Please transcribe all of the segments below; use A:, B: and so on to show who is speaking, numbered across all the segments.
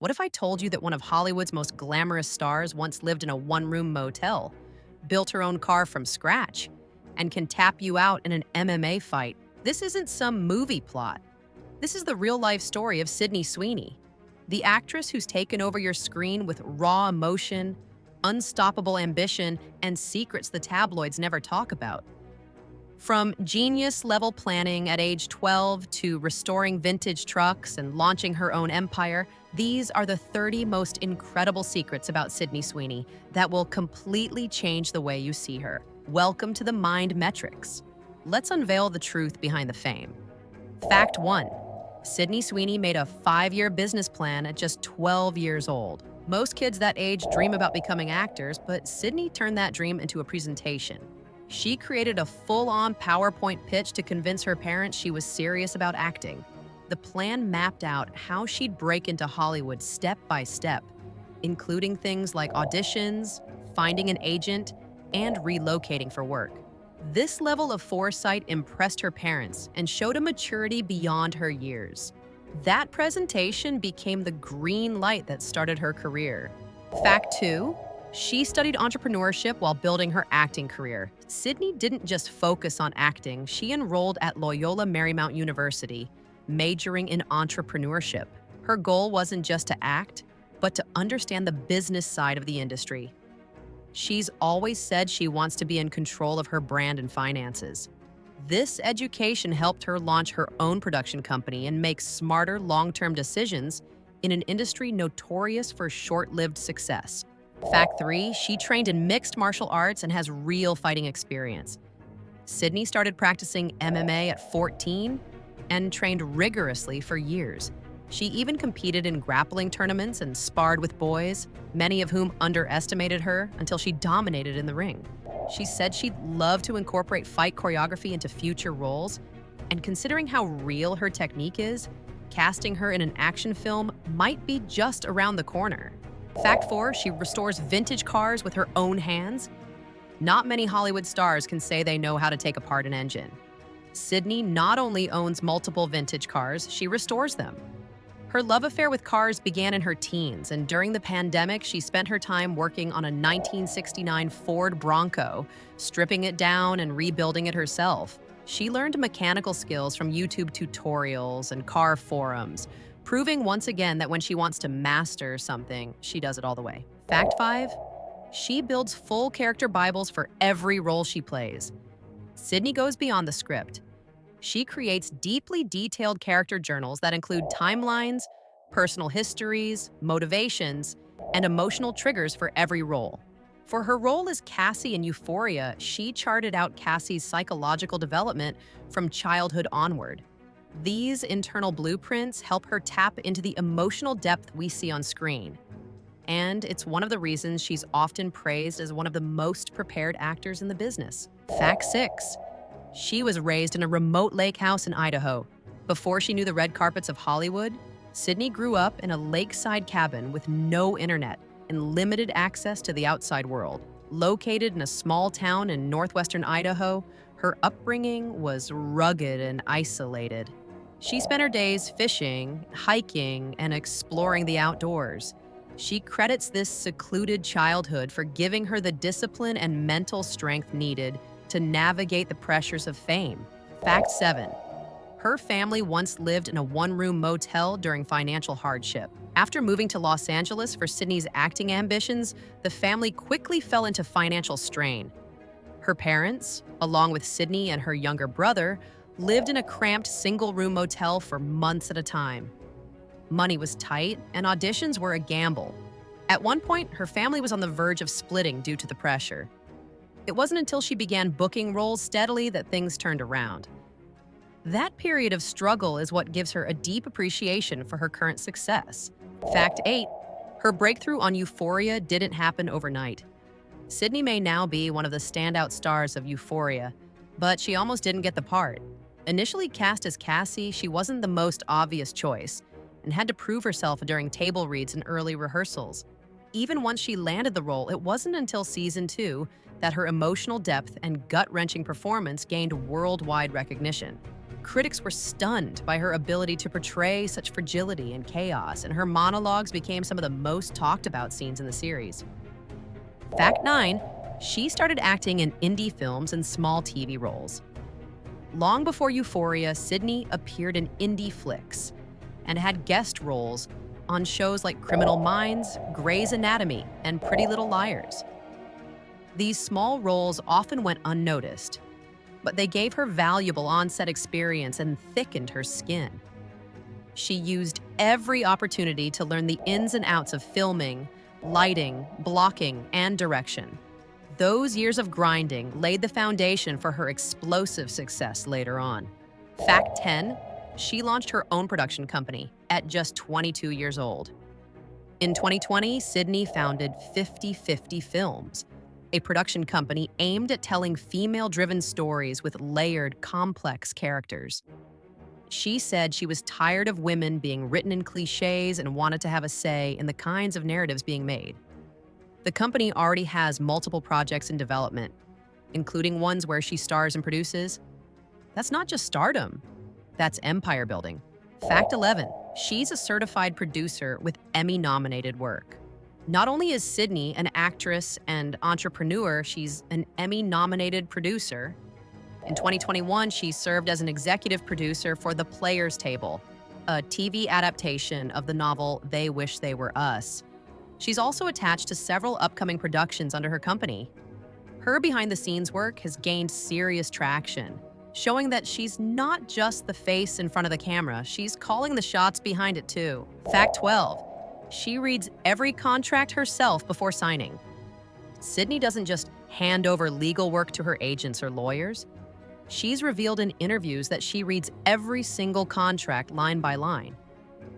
A: What if I told you that one of Hollywood's most glamorous stars once lived in a one-room motel, built her own car from scratch, and can tap you out in an MMA fight? This isn't some movie plot. This is the real-life story of Sydney Sweeney, the actress who's taken over your screen with raw emotion, unstoppable ambition, and secrets the tabloids never talk about. From genius-level planning at age 12 to restoring vintage trucks and launching her own empire, these are the 30 most incredible secrets about Sydney Sweeney that will completely change the way you see her. Welcome to the Mind Metrics. Let's unveil the truth behind the fame. Fact 1. Sydney Sweeney made a 5-year business plan at just 12 years old. Most kids that age dream about becoming actors, but Sydney turned that dream into a presentation. She created a full-on PowerPoint pitch to convince her parents she was serious about acting. The plan mapped out how she'd break into Hollywood step by step, including things like auditions, finding an agent, and relocating for work. This level of foresight impressed her parents and showed a maturity beyond her years. That presentation became the green light that started her career. Fact 2. She studied entrepreneurship while building her acting career. Sydney didn't just focus on acting, she enrolled at Loyola Marymount University, majoring in entrepreneurship. Her goal wasn't just to act, but to understand the business side of the industry. She's always said she wants to be in control of her brand and finances. This education helped her launch her own production company and make smarter long-term decisions in an industry notorious for short-lived success. Fact 3, she trained in mixed martial arts and has real fighting experience. Sydney started practicing MMA at 14 and trained rigorously for years. She even competed in grappling tournaments and sparred with boys, many of whom underestimated her until she dominated in the ring. She said she'd love to incorporate fight choreography into future roles, and considering how real her technique is, casting her in an action film might be just around the corner. Fact 4, she restores vintage cars with her own hands. Not many Hollywood stars can say they know how to take apart an engine. Sydney not only owns multiple vintage cars, she restores them. Her love affair with cars began in her teens, and during the pandemic, she spent her time working on a 1969 Ford Bronco, stripping it down and rebuilding it herself. She learned mechanical skills from YouTube tutorials and car forums, proving once again that when she wants to master something, she does it all the way. Fact 5, she builds full character Bibles for every role she plays. Sydney goes beyond the script. She creates deeply detailed character journals that include timelines, personal histories, motivations, and emotional triggers for every role. For her role as Cassie in Euphoria, she charted out Cassie's psychological development from childhood onward. These internal blueprints help her tap into the emotional depth we see on screen. And it's one of the reasons she's often praised as one of the most prepared actors in the business. Fact 6. She was raised in a remote lake house in Idaho. Before she knew the red carpets of Hollywood, Sydney grew up in a lakeside cabin with no internet and limited access to the outside world. Located in a small town in northwestern Idaho, her upbringing was rugged and isolated. She spent her days fishing, hiking, and exploring the outdoors. She credits this secluded childhood for giving her the discipline and mental strength needed to navigate the pressures of fame. Fact 7. Her family once lived in a one-room motel during financial hardship. After moving to Los Angeles for Sydney's acting ambitions, the family quickly fell into financial strain. Her parents, along with Sydney and her younger brother, lived in a cramped single-room motel for months at a time. Money was tight, and auditions were a gamble. At one point, her family was on the verge of splitting due to the pressure. It wasn't until she began booking roles steadily that things turned around. That period of struggle is what gives her a deep appreciation for her current success. Fact 8. Her breakthrough on Euphoria didn't happen overnight. Sydney may now be one of the standout stars of Euphoria, but she almost didn't get the part. Initially cast as Cassie, she wasn't the most obvious choice and had to prove herself during table reads and early rehearsals. Even once she landed the role, it wasn't until season 2 that her emotional depth and gut-wrenching performance gained worldwide recognition. Critics were stunned by her ability to portray such fragility and chaos, and her monologues became some of the most talked about scenes in the series. Fact 9, she started acting in indie films and small TV roles. Long before Euphoria, Sydney appeared in indie flicks and had guest roles on shows like Criminal Minds, Grey's Anatomy, and Pretty Little Liars. These small roles often went unnoticed, but they gave her valuable on-set experience and thickened her skin. She used every opportunity to learn the ins and outs of filming, lighting, blocking, and direction. Those years of grinding laid the foundation for her explosive success later on. Fact 10, she launched her own production company at just 22 years old. In 2020, Sydney founded 50/50 Films, a production company aimed at telling female-driven stories with layered, complex characters. She said she was tired of women being written in cliches and wanted to have a say in the kinds of narratives being made. The company already has multiple projects in development, including ones where she stars and produces. That's not just stardom, that's empire building. Fact 11, she's a certified producer with Emmy-nominated work. Not only is Sydney an actress and entrepreneur, she's an Emmy-nominated producer. In 2021, she served as an executive producer for The Players Table, a TV adaptation of the novel They Wish They Were Us. She's also attached to several upcoming productions under her company. Her behind-the-scenes work has gained serious traction, showing that she's not just the face in front of the camera, she's calling the shots behind it too. Fact 12, she reads every contract herself before signing. Sydney doesn't just hand over legal work to her agents or lawyers. She's revealed in interviews that she reads every single contract line by line.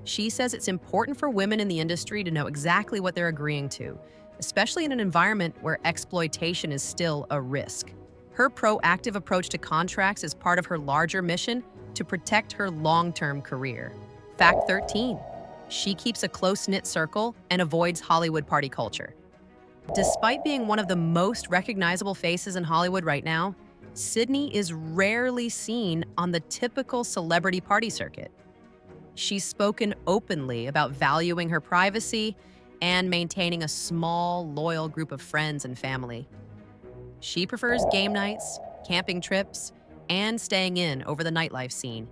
A: She says it's important for women in the industry to know exactly what they're agreeing to, especially in an environment where exploitation is still a risk. Her proactive approach to contracts is part of her larger mission to protect her long-term career. Fact 13, she keeps a close-knit circle and avoids Hollywood party culture. Despite being one of the most recognizable faces in Hollywood right now, Sydney is rarely seen on the typical celebrity party circuit. She's spoken openly about valuing her privacy and maintaining a small, loyal group of friends and family. She prefers game nights, camping trips, and staying in over the nightlife scene,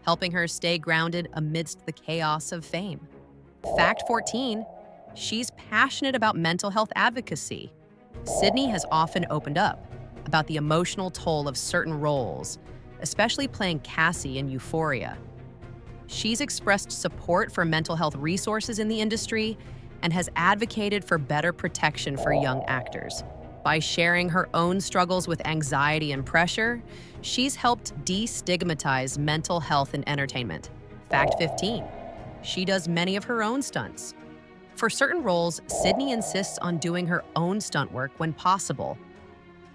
A: helping her stay grounded amidst the chaos of fame. Fact 14, she's passionate about mental health advocacy. Sydney has often opened up about the emotional toll of certain roles, especially playing Cassie in Euphoria. She's expressed support for mental health resources in the industry and has advocated for better protection for young actors. By sharing her own struggles with anxiety and pressure, she's helped destigmatize mental health in entertainment. Fact 15, she does many of her own stunts. For certain roles, Sydney insists on doing her own stunt work when possible.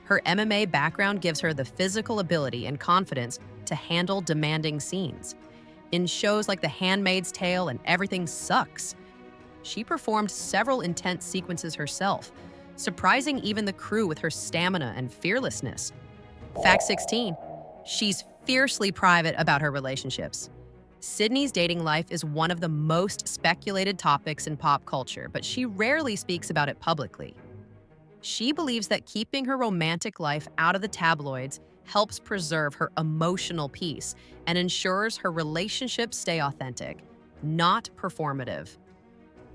A: Her MMA background gives her the physical ability and confidence to handle demanding scenes. In shows like The Handmaid's Tale and Everything Sucks, she performed several intense sequences herself, surprising even the crew with her stamina and fearlessness. Fact 16, she's fiercely private about her relationships. Sydney's dating life is one of the most speculated topics in pop culture, but she rarely speaks about it publicly. She believes that keeping her romantic life out of the tabloids helps preserve her emotional peace and ensures her relationships stay authentic, not performative.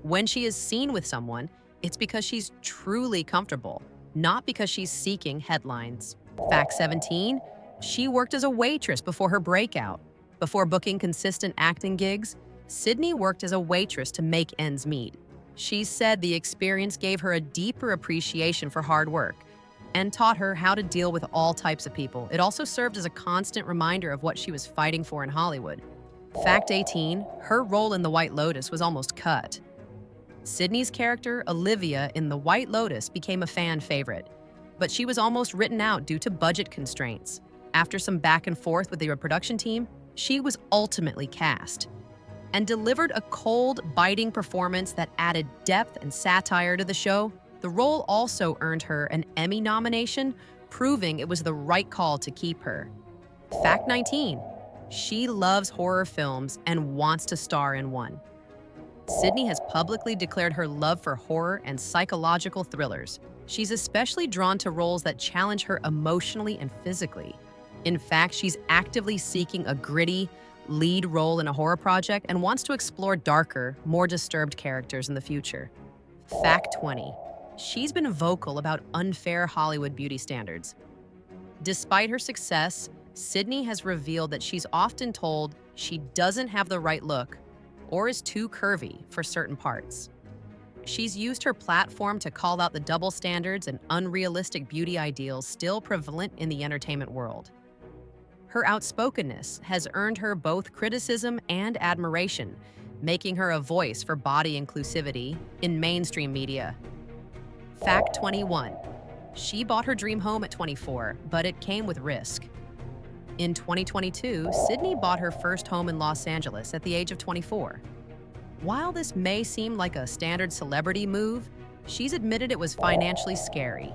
A: When she is seen with someone, it's because she's truly comfortable, not because she's seeking headlines. Fact 17, she worked as a waitress before her breakout. Before booking consistent acting gigs, Sydney worked as a waitress to make ends meet. She said the experience gave her a deeper appreciation for hard work and taught her how to deal with all types of people. It also served as a constant reminder of what she was fighting for in Hollywood. Fact 18, her role in The White Lotus was almost cut. Sydney's character, Olivia, in The White Lotus became a fan favorite, but she was almost written out due to budget constraints. After some back and forth with the production team, she was ultimately cast and delivered a cold, biting performance that added depth and satire to the show. The role also earned her an Emmy nomination, proving it was the right call to keep her. Fact 19, She loves horror films and wants to star in one. Sydney has publicly declared her love for horror and psychological thrillers. She's especially drawn to roles that challenge her emotionally and physically. In fact, she's actively seeking a gritty lead role in a horror project and wants to explore darker, more disturbed characters in the future. Fact 20. She's been vocal about unfair Hollywood beauty standards. Despite her success, Sydney has revealed that she's often told she doesn't have the right look or is too curvy for certain parts. She's used her platform to call out the double standards and unrealistic beauty ideals still prevalent in the entertainment world. Her outspokenness has earned her both criticism and admiration, making her a voice for body inclusivity in mainstream media. Fact 21. She bought her dream home at 24, but it came with risk. In 2022, Sydney bought her first home in Los Angeles at the age of 24. While this may seem like a standard celebrity move, she's admitted it was financially scary.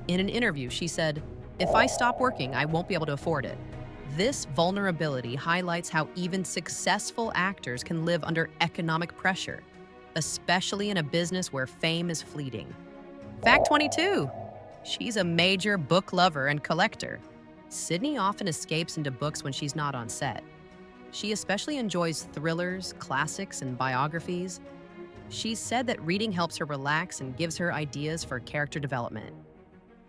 A: In an interview, she said, "If I stop working, I won't be able to afford it." This vulnerability highlights how even successful actors can live under economic pressure, especially in a business where fame is fleeting. Fact 22. She's a major book lover and collector. Sydney often escapes into books when she's not on set. She especially enjoys thrillers, classics, and biographies. She's said that reading helps her relax and gives her ideas for character development.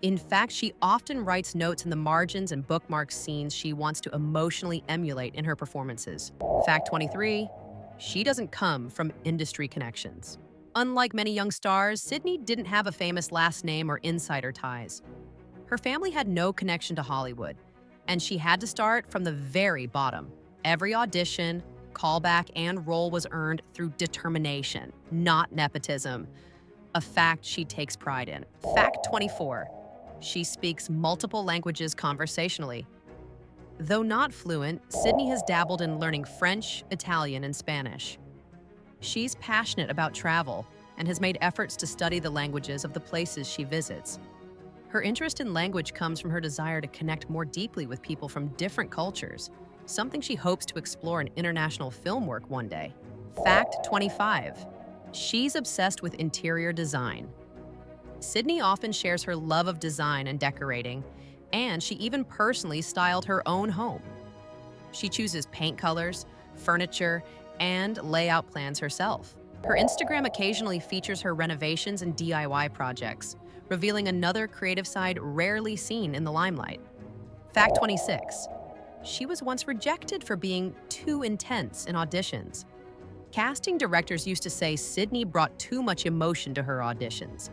A: In fact, she often writes notes in the margins and bookmarks scenes she wants to emotionally emulate in her performances. Fact 23. She doesn't come from industry connections. Unlike many young stars, Sydney didn't have a famous last name or insider ties. Her family had no connection to Hollywood, and she had to start from the very bottom. Every audition, callback, and role was earned through determination, not nepotism, a fact she takes pride in. Fact 24. She speaks multiple languages conversationally. Though not fluent, Sydney has dabbled in learning French, Italian, and Spanish. She's passionate about travel and has made efforts to study the languages of the places she visits. Her interest in language comes from her desire to connect more deeply with people from different cultures, something she hopes to explore in international film work one day. Fact 25. She's obsessed with interior design. Sydney often shares her love of design and decorating, and she even personally styled her own home. She chooses paint colors, furniture, and layout plans herself. Her Instagram occasionally features her renovations and DIY projects, revealing another creative side rarely seen in the limelight. Fact 26. She was once rejected for being too intense in auditions. Casting directors used to say Sydney brought too much emotion to her auditions.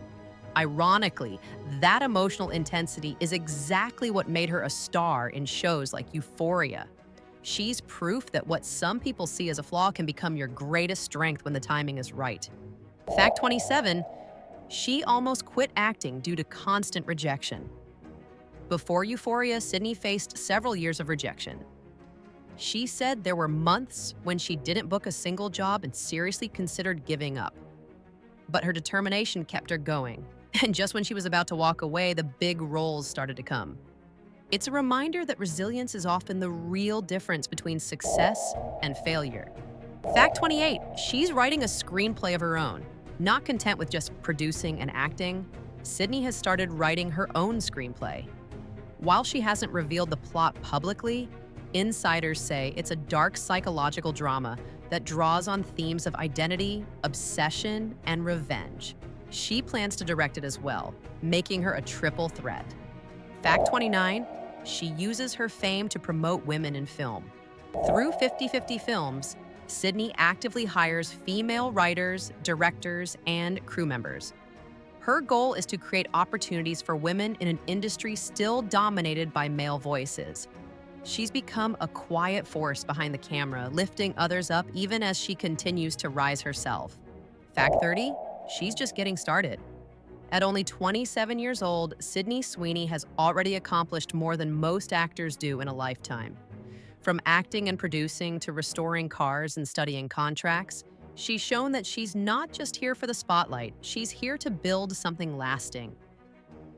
A: Ironically, that emotional intensity is exactly what made her a star in shows like Euphoria. She's proof that what some people see as a flaw can become your greatest strength when the timing is right. Fact 27. She almost quit acting due to constant rejection. Before Euphoria, Sydney faced several years of rejection. She said there were months when she didn't book a single job and seriously considered giving up. But her determination kept her going. And just when she was about to walk away, the big roles started to come. It's a reminder that resilience is often the real difference between success and failure. Fact 28. She's writing a screenplay of her own. Not content with just producing and acting, Sydney has started writing her own screenplay. While she hasn't revealed the plot publicly, insiders say it's a dark psychological drama that draws on themes of identity, obsession, and revenge. She plans to direct it as well, making her a triple threat. Fact 29. She uses her fame to promote women in film. Through 50/50 Films, Sydney actively hires female writers, directors, and crew members. Her goal is to create opportunities for women in an industry still dominated by male voices. She's become a quiet force behind the camera, lifting others up even as she continues to rise herself. Fact 30, she's just getting started. At only 27 years old, Sydney Sweeney has already accomplished more than most actors do in a lifetime. From acting and producing to restoring cars and studying contracts, she's shown that she's not just here for the spotlight, she's here to build something lasting.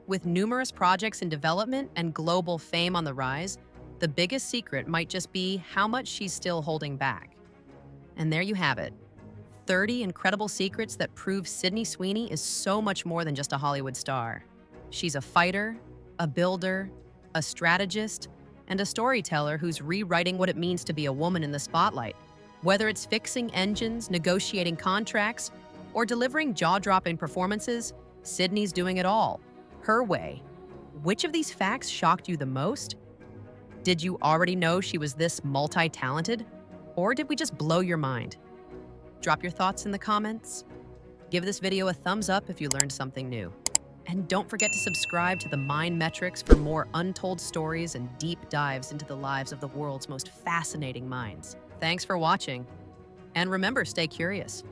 A: With numerous projects in development and global fame on the rise, The biggest secret might just be how much she's still holding back. And there you have it. 30 incredible secrets that prove Sydney Sweeney is so much more than just a Hollywood star. She's a fighter, a builder, a strategist, and a storyteller who's rewriting what it means to be a woman in the spotlight. Whether it's fixing engines, negotiating contracts, or delivering jaw-dropping performances, Sydney's doing it all, her way. Which of these facts shocked you the most? Did you already know she was this multi-talented? Or did we just blow your mind? Drop your thoughts in the comments. Give this video a thumbs up if you learned something new. And don't forget to subscribe to the Mind Metrics for more untold stories and deep dives into the lives of the world's most fascinating minds. Thanks for watching. And remember, stay curious.